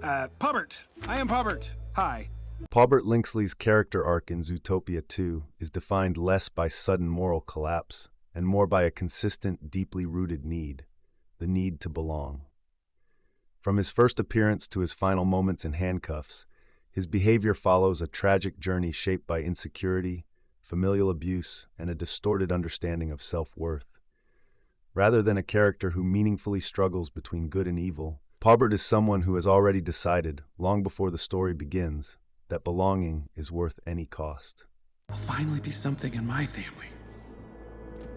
Pawbert. I am Pawbert. Hi. Pawbert Linksley's character arc in Zootopia 2 is defined less by sudden moral collapse and more by a consistent, deeply rooted need, the need to belong. From his first appearance to his final moments in handcuffs, his behavior follows a tragic journey shaped by insecurity, familial abuse, and a distorted understanding of self-worth. Rather than a character who meaningfully struggles between good and evil, Pawbert is someone who has already decided, long before the story begins, that belonging is worth any cost. I'll finally be something in my family.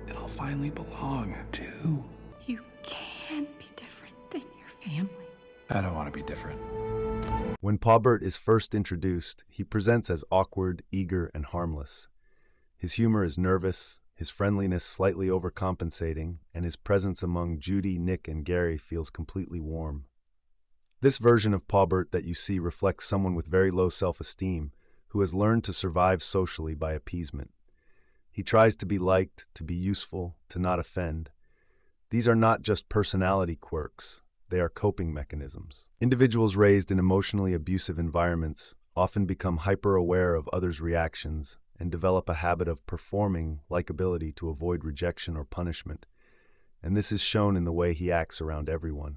And I'll finally belong, too. You can't be different than your family. I don't want to be different. When Pawbert is first introduced, he presents as awkward, eager, and harmless. His humor is nervous, his friendliness slightly overcompensating, and his presence among Judy, Nick, and Gary feels completely warm. This version of Pawbert that you see reflects someone with very low self-esteem who has learned to survive socially by appeasement. He tries to be liked, to be useful, to not offend. These are not just personality quirks, they are coping mechanisms. Individuals raised in emotionally abusive environments often become hyper-aware of others' reactions and develop a habit of performing likability to avoid rejection or punishment, and this is shown in the way he acts around everyone.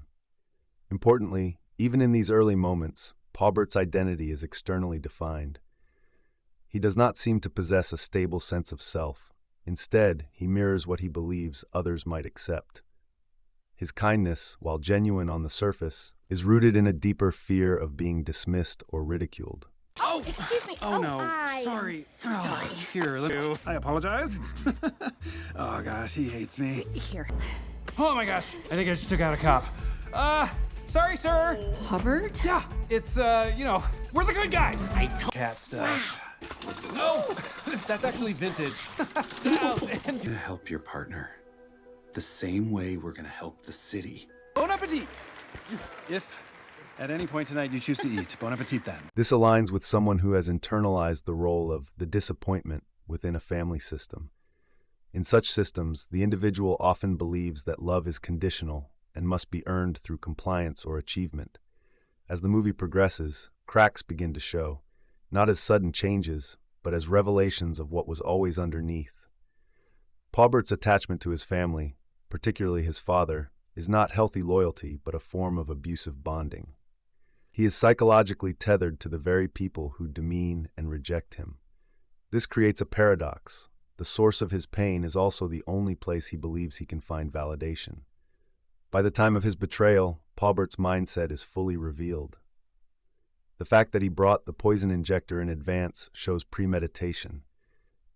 Importantly, even in these early moments, Pawbert's identity is externally defined. He does not seem to possess a stable sense of self. Instead, he mirrors what he believes others might accept. His kindness, while genuine on the surface, is rooted in a deeper fear of being dismissed or ridiculed. Oh, excuse me. Oh, no. I'm Sorry. so sorry. Here, let me... I apologize. Oh, gosh, he hates me. Here. Oh, my gosh. I think I just took out a cop. Sorry, sir. Pawbert? Yeah, it's, we're the good guys. I told cat stuff. Oh, that's actually vintage. You're gonna help your partner the same way we're gonna help the city. Bon appetit! If at any point tonight you choose to eat, bon appetit then. This aligns with someone who has internalized the role of the disappointment within a family system. In such systems, the individual often believes that love is conditional and must be earned through compliance or achievement. As the movie progresses, cracks begin to show, not as sudden changes, but as revelations of what was always underneath. Pawbert's attachment to his family, particularly his father, is not healthy loyalty, but a form of abusive bonding. He is psychologically tethered to the very people who demean and reject him. This creates a paradox. The source of his pain is also the only place he believes he can find validation. By the time of his betrayal, Pawbert's mindset is fully revealed. The fact that he brought the poison injector in advance shows premeditation.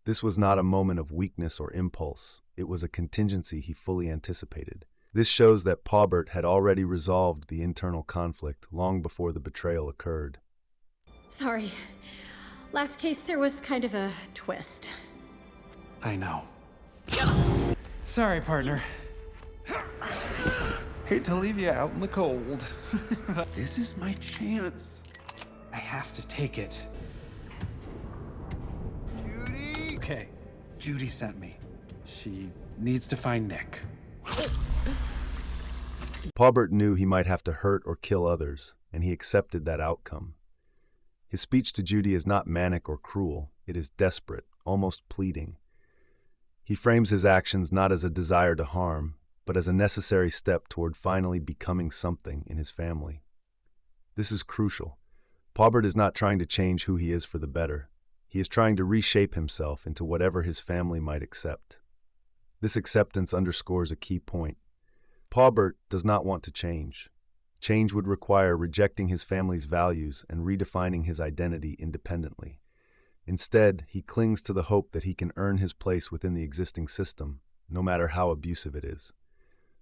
This was not a moment of weakness or impulse. It was a contingency he fully anticipated. This shows that Pawbert had already resolved the internal conflict long before the betrayal occurred. Sorry. Last case, there was kind of a twist. I know. Sorry, partner. Hate to leave you out in the cold. This is my chance. I have to take it. Judy! Okay, Judy sent me. She needs to find Nick. Pawbert knew he might have to hurt or kill others, and he accepted that outcome. His speech to Judy is not manic or cruel. It is desperate, almost pleading. He frames his actions not as a desire to harm, but as a necessary step toward finally becoming something in his family. This is crucial. Pawbert is not trying to change who he is for the better. He is trying to reshape himself into whatever his family might accept. This acceptance underscores a key point. Pawbert does not want to change. Change would require rejecting his family's values and redefining his identity independently. Instead, he clings to the hope that he can earn his place within the existing system, no matter how abusive it is.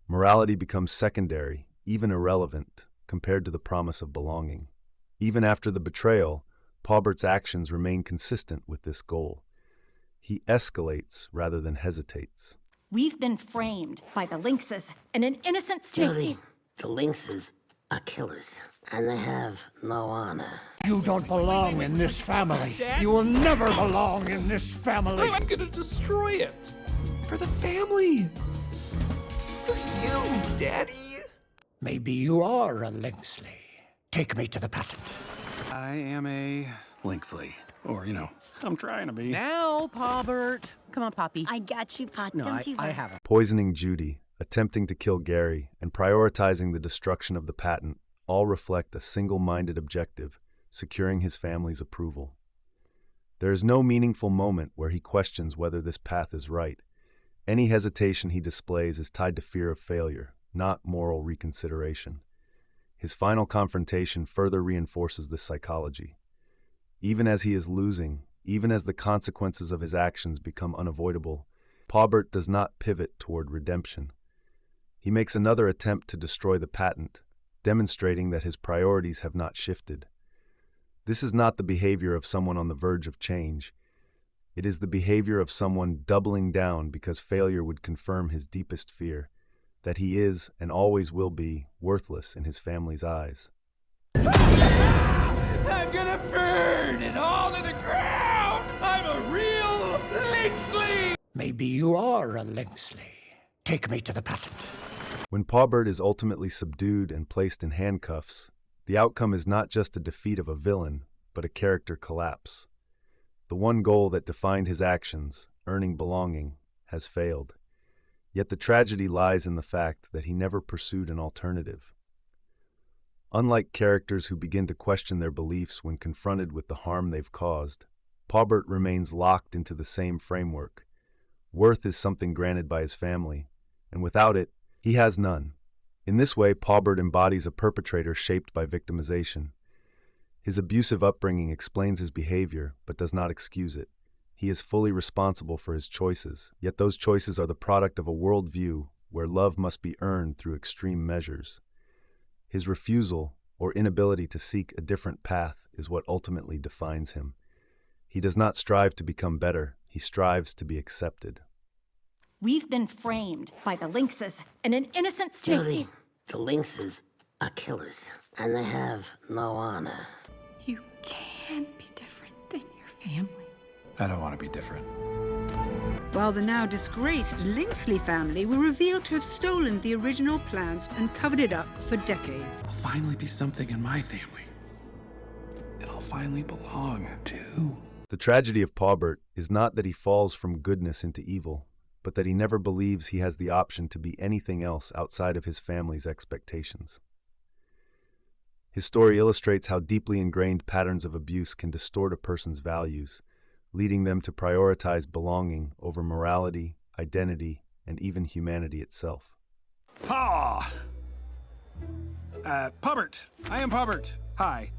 Morality becomes secondary, even irrelevant, compared to the promise of belonging. Even after the betrayal, Pawbert's actions remain consistent with this goal. He escalates rather than hesitates. We've been framed by the Lynxes and an innocent snake. Judy, the Lynxes are killers, and they have no honor. You don't belong in this family. Dad? You will never belong in this family. I'm gonna destroy it. For the family. For you, Daddy. Maybe you are a Lynxley. Take me to the patent. I am a Linksley. Or, I'm trying to be. Now, Pawbert. Come on, Poppy. I got you, Pot. No, Don't you I worry. haven't. Poisoning Judy, attempting to kill Gary, and prioritizing the destruction of the patent all reflect a single-minded objective, securing his family's approval. There is no meaningful moment where he questions whether this path is right. Any hesitation he displays is tied to fear of failure, not moral reconsideration. His final confrontation further reinforces this psychology. Even as he is losing, even as the consequences of his actions become unavoidable, Pawbert does not pivot toward redemption. He makes another attempt to destroy the patent, demonstrating that his priorities have not shifted. This is not the behavior of someone on the verge of change. It is the behavior of someone doubling down because failure would confirm his deepest fear, that he is and always will be worthless in his family's eyes. I'm gonna burn it all to the ground! I'm a real Linksley! Maybe you are a Linksley. Take me to the patent. When Pawbert is ultimately subdued and placed in handcuffs, the outcome is not just a defeat of a villain, but a character collapse. The one goal that defined his actions, earning belonging, has failed. Yet the tragedy lies in the fact that he never pursued an alternative. Unlike characters who begin to question their beliefs when confronted with the harm they've caused, Pawbert remains locked into the same framework. Worth is something granted by his family, and without it, he has none. In this way, Pawbert embodies a perpetrator shaped by victimization. His abusive upbringing explains his behavior, but does not excuse it. He is fully responsible for his choices, yet those choices are the product of a worldview where love must be earned through extreme measures. His refusal or inability to seek a different path is what ultimately defines him. He does not strive to become better, he strives to be accepted. We've been framed by the Lynxes, and an innocent snake. Judy, the Lynxes are killers, and they have no honor. You can't be different than your family. I don't want to be different. While the now disgraced Linksley family were revealed to have stolen the original plans and covered it up for decades. I'll finally be something in my family. And I'll finally belong, too. The tragedy of Pawbert is not that he falls from goodness into evil, but that he never believes he has the option to be anything else outside of his family's expectations. His story illustrates how deeply ingrained patterns of abuse can distort a person's values, leading them to prioritize belonging over morality, identity, and even humanity itself. Pawbert. I am Pawbert. Hi.